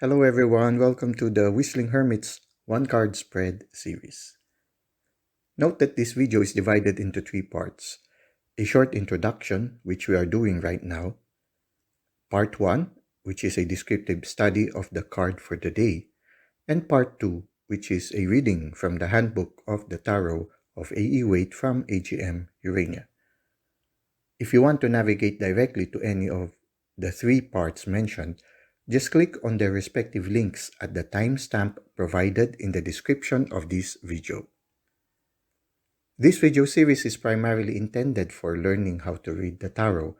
Hello everyone, welcome to the Whistling Hermit's One Card Spread series. Note that this video is divided into three parts. A short introduction, which we are doing right now. Part 1, which is a descriptive study of the card for the day. And Part 2, which is a reading from the Handbook of the Tarot of A.E. Waite from AGM Urania. If you want to navigate directly to any of the three parts mentioned, just click on their respective links at the timestamp provided in the description of this video. This video series is primarily intended for learning how to read the tarot.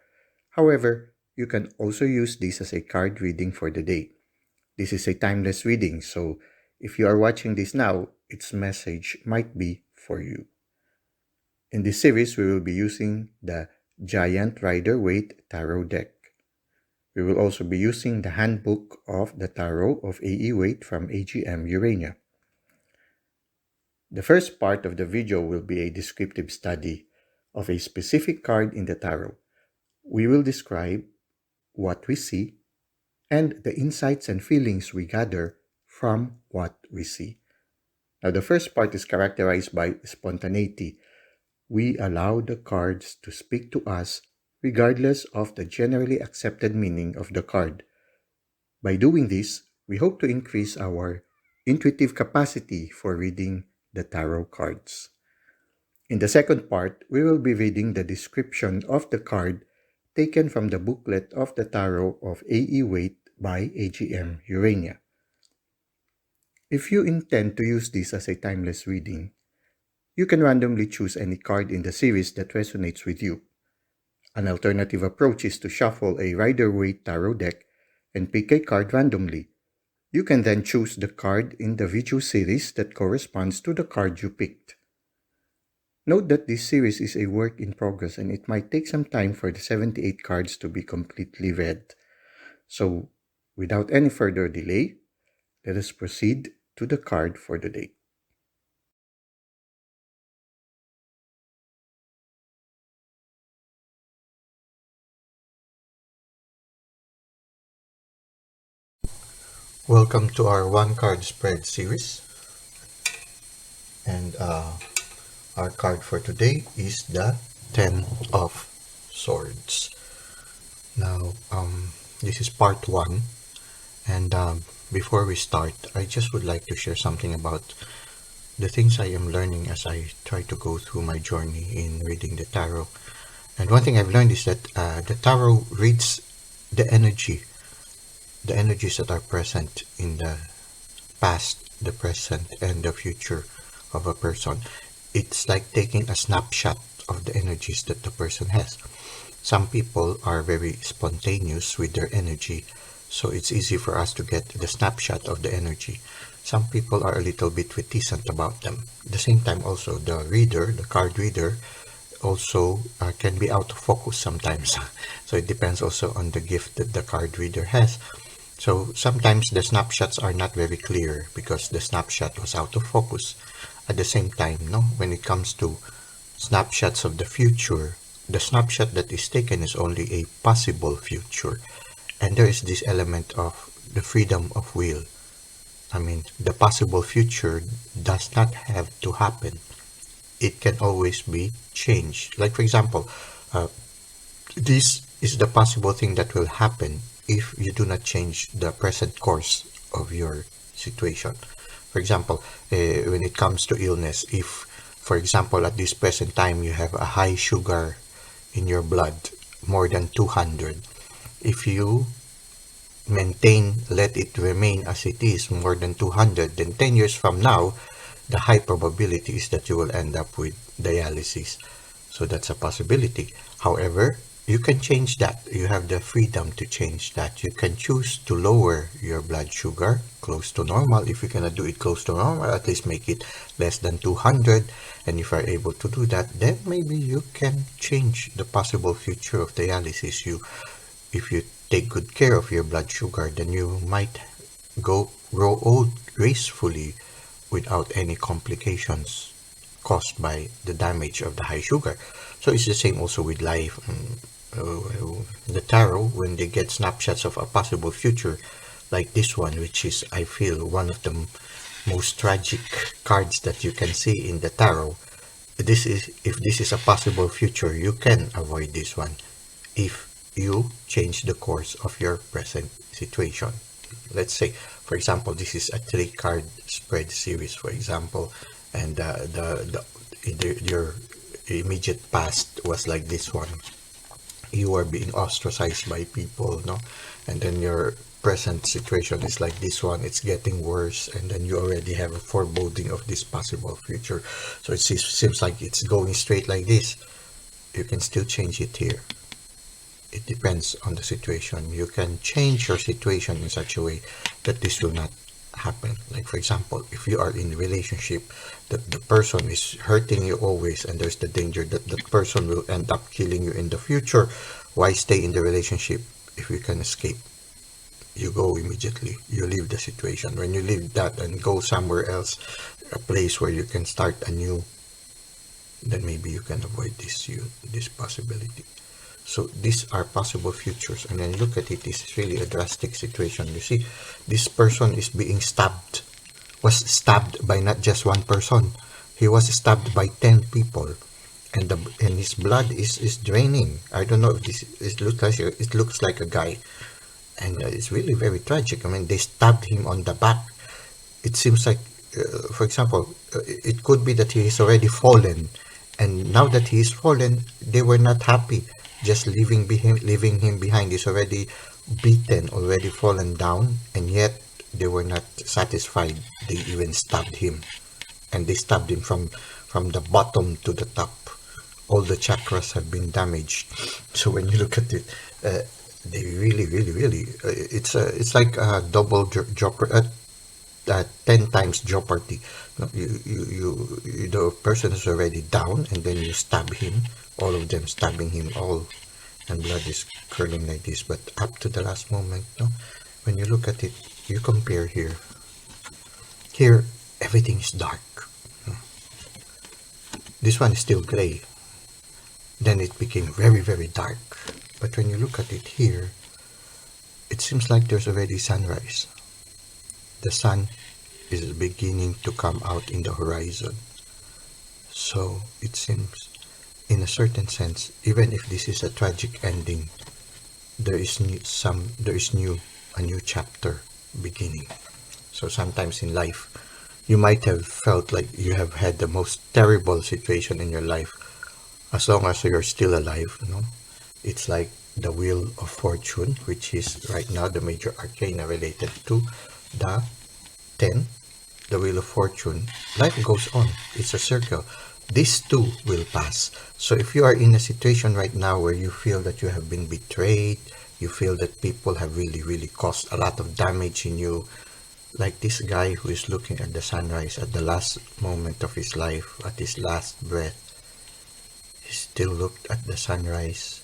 However, you can also use this as a card reading for the day. This is a timeless reading, so if you are watching this now, its message might be for you. In this series, we will be using the Giant Rider Waite Tarot deck. We will also be using the Handbook of the Tarot of A.E. Waite from AGM Urania. The first part of the video will be a descriptive study of a specific card in the tarot. We will describe what we see and the insights and feelings we gather from what we see. Now, the first part is characterized by spontaneity. We allow the cards to speak to us regardless of the generally accepted meaning of the card. By doing this, we hope to increase our intuitive capacity for reading the tarot cards. In the second part, we will be reading the description of the card taken from the booklet of the Tarot of A.E. Waite by AGM Urania. If you intend to use this as a timeless reading, you can randomly choose any card in the series that resonates with you. An alternative approach is to shuffle a Rider Waite Tarot deck and pick a card randomly. You can then choose the card in the video series that corresponds to the card you picked. Note that this series is a work in progress and it might take some time for the 78 cards to be completely read. So, without any further delay, let us proceed to the card for the day. Welcome to our one card spread series, and our card for today is the 10 of Swords. Now, this is part 1, and before we start, I just would like to share something about the things I am learning as I try to go through my journey in reading the tarot. And one thing I've learned is that the tarot reads the energies that are present in the past, the present, and the future of a person. It's like taking a snapshot of the energies that the person has. Some people are very spontaneous with their energy, so it's easy for us to get the snapshot of the energy. Some people are a little bit reticent about them. At the same time, also the reader, the card reader, also can be out of focus sometimes. So it depends also on the gift that the card reader has. So sometimes the snapshots are not very clear because the snapshot was out of focus. At the same time, when it comes to snapshots of the future, the snapshot that is taken is only a possible future. And there is this element of the freedom of will. I mean, the possible future does not have to happen. It can always be changed. Like, for example, this is the possible thing that will happen if you do not change the present course of your situation. For example, when it comes to illness, if, for example, at this present time you have a high sugar in your blood, more than 200, if you let it remain as it is, more than 200, then 10 years from now, the high probability is that you will end up with dialysis. So that's a possibility. However, you can change that. You have the freedom to change that. You can choose to lower your blood sugar close to normal. If you cannot do it close to normal, at least make it less than 200. And if you are able to do that, then maybe you can change the possible future of dialysis. If you take good care of your blood sugar, then you might grow old gracefully without any complications caused by the damage of the high sugar. So it's the same also with life. The tarot, when they get snapshots of a possible future, like this one, which is, I feel, one of the most tragic cards that you can see in the tarot. This is, if this is a possible future, you can avoid this one if you change the course of your present situation. Let's say, for example, this is a 3-card spread series, for example, and your immediate past was like this one. You are being ostracized by people, no? And then your present situation is like this one. It's getting worse, and then you already have a foreboding of this possible future. So it seems like it's going straight like this. You can still change it here. It depends on the situation. You can change your situation in such a way that this will not happen. Like, for example, if you are in a relationship that the person is hurting you always, and there's the danger that the person will end up killing you in the future, why stay in the relationship if you can escape? You go immediately. You leave the situation. When you leave that and go somewhere else, a place where you can start anew, then maybe you can avoid this possibility. So these are possible futures, and then look at it. This is really a drastic situation. You see, this person is being stabbed, was stabbed by not just one person. He was stabbed by 10 people, and his blood is draining. I don't know if it looks like a guy, and it's really very tragic. I mean, they stabbed him on the back. It seems like, for example, it could be that he is already fallen, and now that he is fallen, they were not happy. Just leaving him behind. He's already beaten, already fallen down, and yet they were not satisfied. They even stabbed him, and they stabbed him from the bottom to the top. All the chakras have been damaged. So when you look at it, they really, it's like a double jeopardy. 10 times jeopardy. The person is already down, and then you stab him, all of them stabbing him, all, and blood is curling like this. But up to the last moment, no, when you look at it, you compare here. Here, everything is dark. This one is still gray. Then it became very, very dark. But when you look at it here, it seems like there's already sunrise. The sun is beginning to come out in the horizon. So it seems, in a certain sense, even if this is a tragic ending, there is a new chapter beginning. So sometimes in life, you might have felt like you have had the most terrible situation in your life. As long as you're still alive, it's like the Wheel of Fortune, which is right now the major arcana related to the 10, the Wheel of Fortune. Life goes on. It's a circle. This too will pass. So if you are in a situation right now where you feel that you have been betrayed, you feel that people have really caused a lot of damage in you, like this guy who is looking at the sunrise at the last moment of his life, at his last breath, he still looked at the sunrise.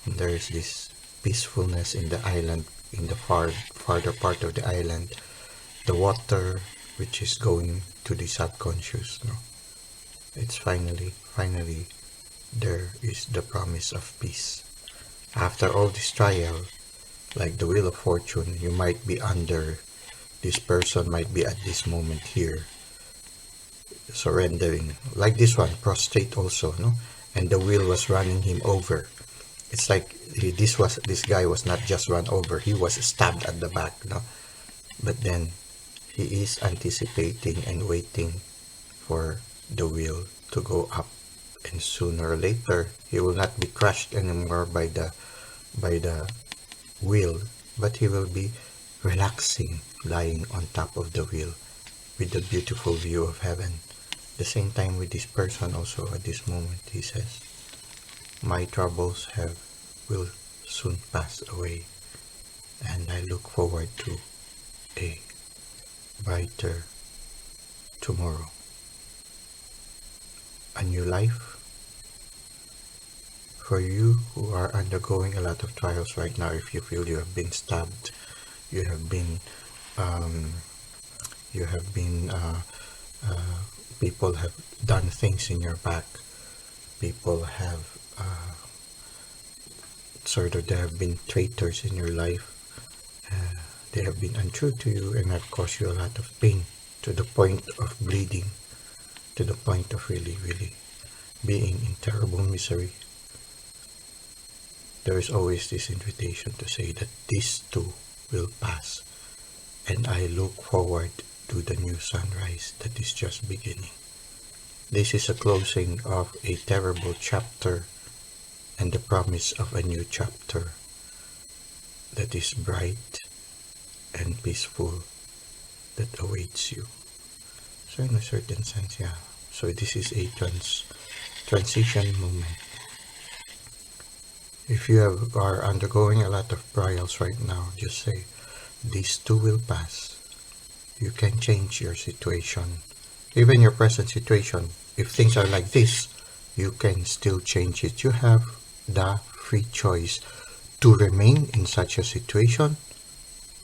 And there is this peacefulness in the island, in the farther part of the island. The water, which is going to the subconscious. It's finally, there is the promise of peace. After all this trial, like the Wheel of Fortune, you might be under, this person might be at this moment here, surrendering. Like this one, prostrate also, and the wheel was running him over. It's like this guy was not just run over, he was stabbed at the back, But then he is anticipating and waiting for the wheel to go up, and sooner or later he will not be crushed anymore by the wheel, but he will be relaxing, lying on top of the wheel with the beautiful view of heaven. The same time with this person also at this moment, he says, my troubles will soon pass away, and I look forward to a brighter tomorrow. A new life. For you who are undergoing a lot of trials right now, if you feel you have been stabbed, you have been people have done things in your back, people have there have been traitors in your life, they have been untrue to you and have caused you a lot of pain to the point of bleeding, to the point of really, really being in terrible misery. There is always this invitation to say that this too will pass, and I look forward to the new sunrise that is just beginning. This is a closing of a terrible chapter and the promise of a new chapter that is bright and peaceful that awaits you. So in a certain sense, yeah. So this is a transition moment. If you are undergoing a lot of trials right now, just say, these too will pass. You can change your situation. Even your present situation, if things are like this, you can still change it. You have the free choice to remain in such a situation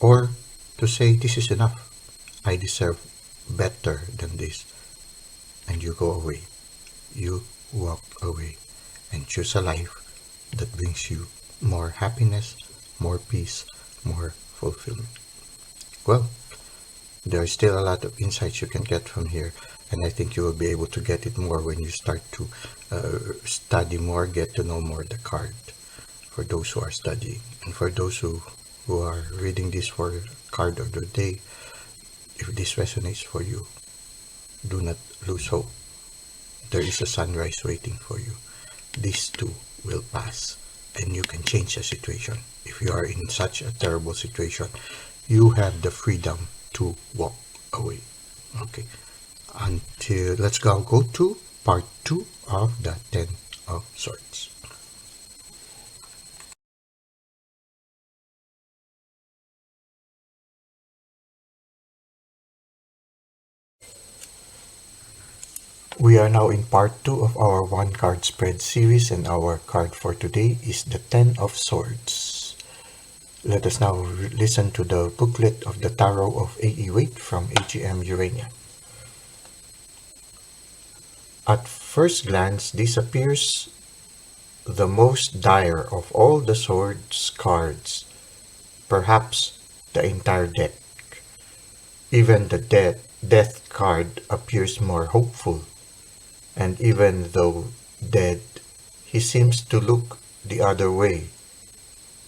or to say, this is enough. I deserve better than this. And you go away. You walk away and choose a life that brings you more happiness, more peace, more fulfillment. Well, there is still a lot of insights you can get from here, and I think you will be able to get it more when you start to study more, get to know more the card, for those who are studying. And for those who are reading this for card of the day, if this resonates for you, do not lose hope. There is a sunrise waiting for you. This too will pass, and you can change the situation. If you are in such a terrible situation, you have the freedom to walk away. Okay, let's go to part 2 of the 10 of Swords. We are now in part 2 of our one card spread series, and our card for today is the 10 of Swords. Let us now listen to the booklet of the Tarot of A.E. Waite from AGM Urania. At first glance, this appears the most dire of all the Swords cards, perhaps the entire deck. Even the death card appears more hopeful, and even though dead, he seems to look the other way,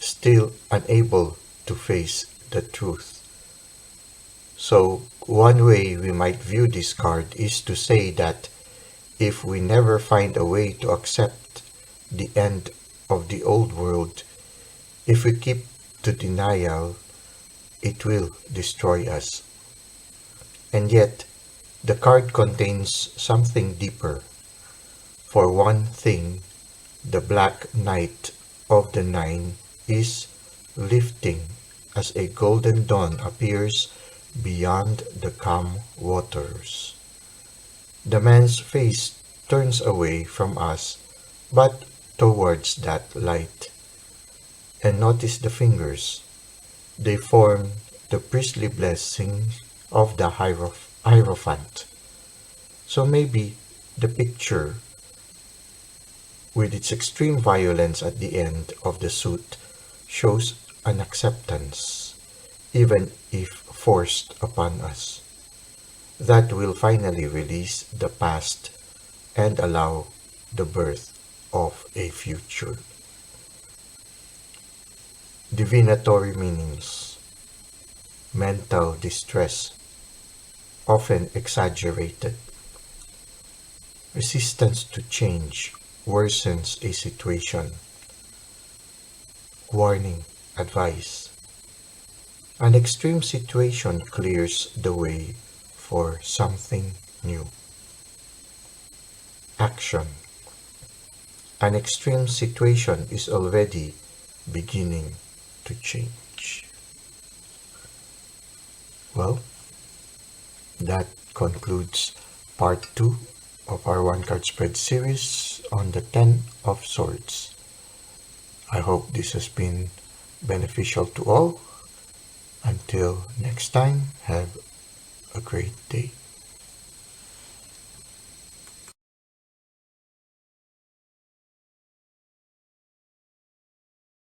still unable to face the truth. So one way we might view this card is to say that if we never find a way to accept the end of the old world, if we keep to denial, it will destroy us. And yet, the card contains something deeper. For one thing, the Black Knight of the Nine is lifting as a golden dawn appears beyond the calm waters. The man's face turns away from us, but towards that light. And notice the fingers. They form the priestly blessing of the Hierophant. So maybe the picture, with its extreme violence at the end of the suit, shows an acceptance, even if forced upon us, that will finally release the past and allow the birth of a future. Divinatory meanings. Mental distress, often exaggerated. Resistance to change worsens a situation. Warning, advice. An extreme situation clears the way for something new. Action. An extreme situation is already beginning to change. Well, that concludes part 2 of our one card spread series on the 10 of Swords. I hope this has been beneficial to all. Until next time, have a great day.